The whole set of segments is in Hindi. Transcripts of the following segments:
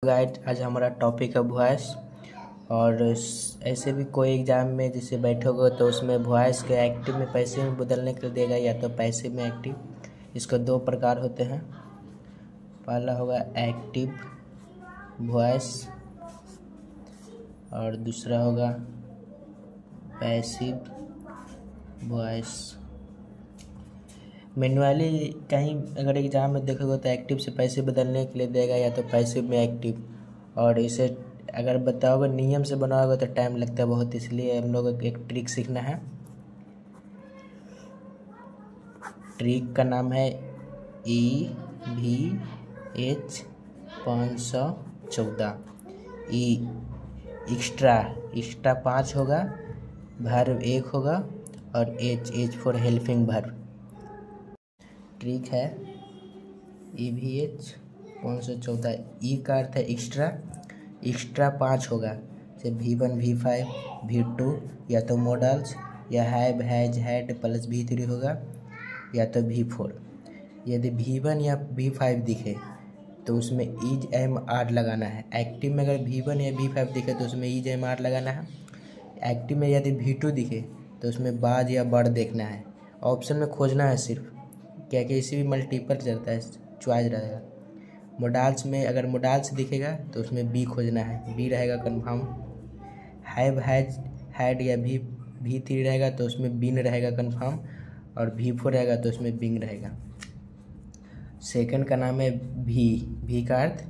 गाइड आज हमारा टॉपिक है वॉइस। और ऐसे भी कोई एग्ज़ाम में जैसे बैठोगे तो उसमें वॉइस के एक्टिव में पैसिव में बदलने के लिए देगा या तो पैसिव में एक्टिव। इसके दो प्रकार होते हैं। पहला होगा एक्टिव वॉइस और दूसरा होगा पैसिव वॉइस। मैनुअली कहीं अगर एग्ज़ाम में देखोगे तो एक्टिव से पैसिव बदलने के लिए देगा या तो पैसिव में एक्टिव। और इसे अगर बताओगे नियम से बनाओगे तो टाइम लगता है बहुत, इसलिए हम लोग को एक ट्रिक सीखना है। ट्रिक का नाम है EVH 514। ई एक्स्ट्रा 5 होगा, वर्ब 1 होगा और H for helping verb. Trick है EVH 514। ई का अर्थ है एक्स्ट्रा 5 होगा, जैसे V1 V5 V2 या तो मॉडल्स या have has had plus V3 होगा या तो V4। यदि V1 या V5 दिखे तो उसमें इज एम आर लगाना है। एक्टिव में अगर V1 या V5 दिखे तो उसमें इज एम आर लगाना है। एक्टिव में यदि V2 दिखे तो उसमें बाज या बड़ देखना है। ऑप्शन में खोजना है सिर्फ, क्या कि इसी भी मल्टीपल चलता है, चॉइस रहेगा। मोडाल्स में अगर मोडाल्स दिखेगा तो उसमें बी खोजना है, बी रहेगा कन्फर्म। हैव हैज हैड या V3 रहेगा तो उसमें बीन रहेगा कन्फर्म, और V4 रहेगा तो उसमें बिंग रहेगा। सेकंड का नाम है भी का अर्थ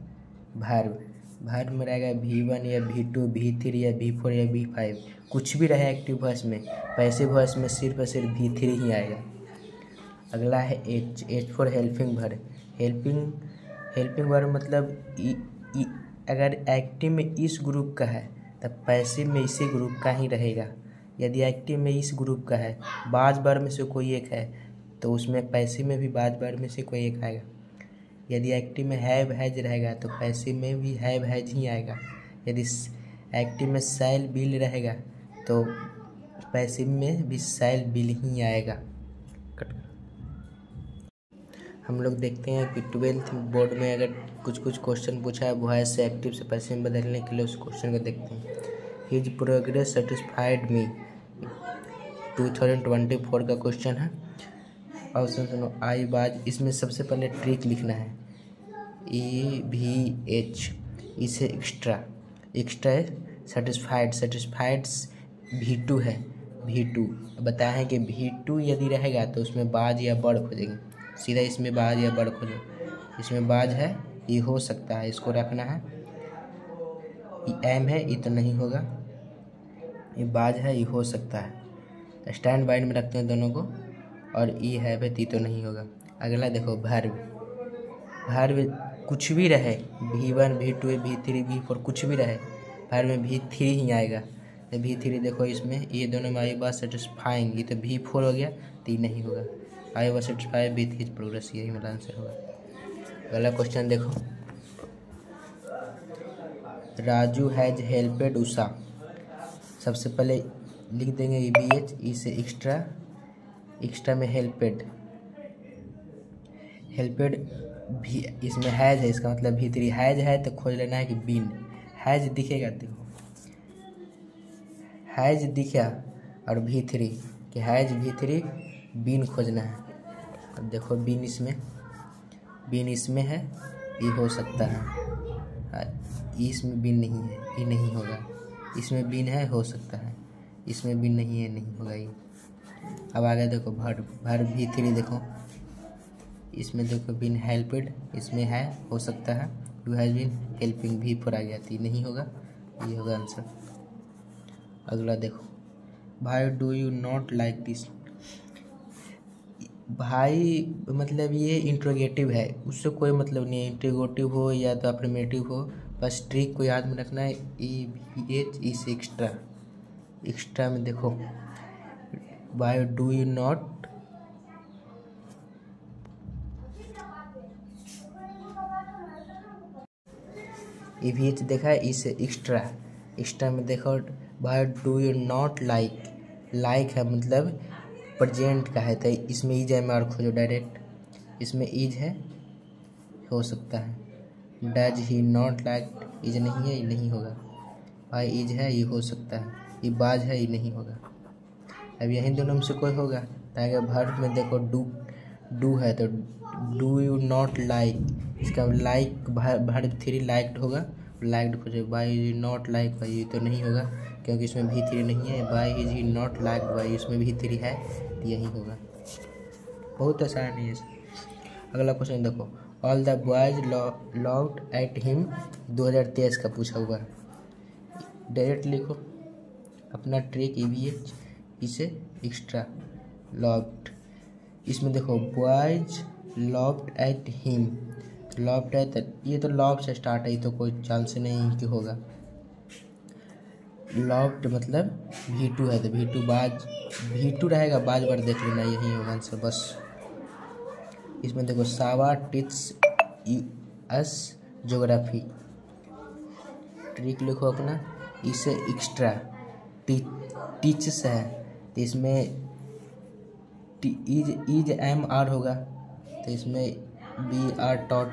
वर्ब में रहेगा V1 या V2 V3 या V4 या V5 कुछ भी रहे एक्टिव वॉइस में। पैसिव वॉइस में सिर्फ और सिर्फ V3 ही आएगा। अगला है H for helping verb. Helping verb मतलब अगर एक्टिव में इस ग्रुप का है तब पैसिव में इसी ग्रुप का ही रहेगा। यदि एक्टिव में इस ग्रुप का है, बाज वर्ब में से कोई एक है तो उसमें पैसिव में भी बाज वर्ब में से कोई एक आएगा। यदि एक्टिव में हैव हैज रहेगा तो पैसिव में भी हैव हैज ही आएगा। यदि एक्टिव में शैल बिल रहेगा तो पैसिव में भी शैल बिल ही आएगा। हम लोग देखते हैं कि 12th बोर्ड में अगर कुछ क्वेश्चन पूछा है वॉइस से एक्टिव से पैसिव में बदलने के लिए, उस क्वेश्चन को देखते हैं। हिज प्रोग्रेस सेटिस्फाइड मी 2024 का क्वेश्चन है। और सुनो आई बाज, इसमें सबसे पहले ट्रिक लिखना है EVH, इसे एक्स्ट्रा है। सेटिस्फाइड V2 है। V2 बताया है कि V2 यदि रहेगा तो उसमें बाज या बड़ खोजेंगे, सीधा इसमें बाज या बड़ खोजो। इसमें बाज है, ये हो सकता है, इसको रखना है। एम है, ये तो नहीं होगा। ये बाज है, ये हो सकता है। स्टैंड बाइड में रखते हैं दोनों को। और ई है ये तो नहीं होगा। अगला देखो वर्ब कुछ भी रहे, V1 V2 V3 V4 कुछ भी रहे, वर्ब में V3 ही आएगा। तो V3 देखो इसमें ये दोनों में आई बात सेटिस्फाइंग, ये तो V4 हो गया तो ये नहीं होगा। I was satisfied with his progress, यही मेरा आंसर होगा। अगला क्वेश्चन देखो, राजू हैज हेल्पेड उषा। सबसे पहले लिख देंगे EVH, इसे एक्स्ट्रा में हेल्पेड भी, इसमें हैज है, इसका मतलब V3 हैज है तो खोज लेना है कि बिन। हैज दिखेगा, देखो हैज दिखा और V3 कि हैज V3 बिन खोजना है। अब देखो बिन इसमें है, ये हो सकता है। इसमें बिन नहीं है, ये नहीं होगा। इसमें बिन है, हो सकता है। इसमें बिन नहीं है, नहीं होगा ये। अब आगे देखो वर्ब V3 देखो, इसमें देखो बिन हेल्पेड, इसमें है, हो सकता है। You has been helping, V4 आ गया थी, नहीं होगा, ये होगा आंसर। अगला देखो, भाई do you not like this. भाई मतलब ये इंट्रोगेटिव है, उससे कोई मतलब नहीं है। इंट्रोगेटिव हो या तो अफर्मेटिव हो, बस ट्रिक को याद में रखना है। EVH इस एक्स्ट्रा में देखो why do you not, EVH देखा है, इस एक्स्ट्रा में देखो why do you not like है मतलब प्रेजेंट का है, तो इसमें इज एम आर खोजो डायरेक्ट। इसमें इज है, हो सकता है। Does he not like, is नहीं है, ये नहीं होगा। आई इज है, ये हो सकता है। ये बाज है, ये नहीं होगा। अब यही दोनों में से कोई होगा। तो अगर वर्ब में देखो डू है तो डू यू नॉट लाइक, इसका लाइक वर्ब 3 लाइक्ड होगा, लाइक्ड हो जाए। By is not like by, ये तो नहीं होगा क्योंकि इसमें भी 3 नहीं है। By is he not like by, इसमें भी 3 है, तो यही होगा। बहुत आसान है ये। अगला क्वेश्चन देखो, all the boys loved at him, 2023 का पूछा हुआ है। डायरेक्ट लिखो अपना ट्रिक EVH, इसे एक्स्ट्रा लव्ड। इसमें देखो boys loved at him, loved है तो ये तो लव से स्टार्ट है, तो कोई चांस नहीं कि होगा। लव्ड मतलब V2 है तो V2 बाज, V2 रहेगा, बाज बार देख लेना, यही होगा आंसर बस। इसमें देखो सावा टीच अस ज्योग्राफी, ट्रिक लिखो अपना, इसे एक्स्ट्रा टीचस है तो इसमें इज एम आर होगा, तो इसमें बी आर टॉट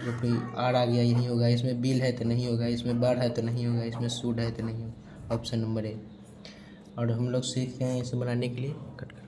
आर आ गया, यही होगा। इसमें बिल है तो नहीं होगा, इसमें बार है तो नहीं होगा, इसमें सूड है तो नहीं होगा। Option number 1। और हम लोग सीख गए हैं इसे बनाने के लिए। कट कर।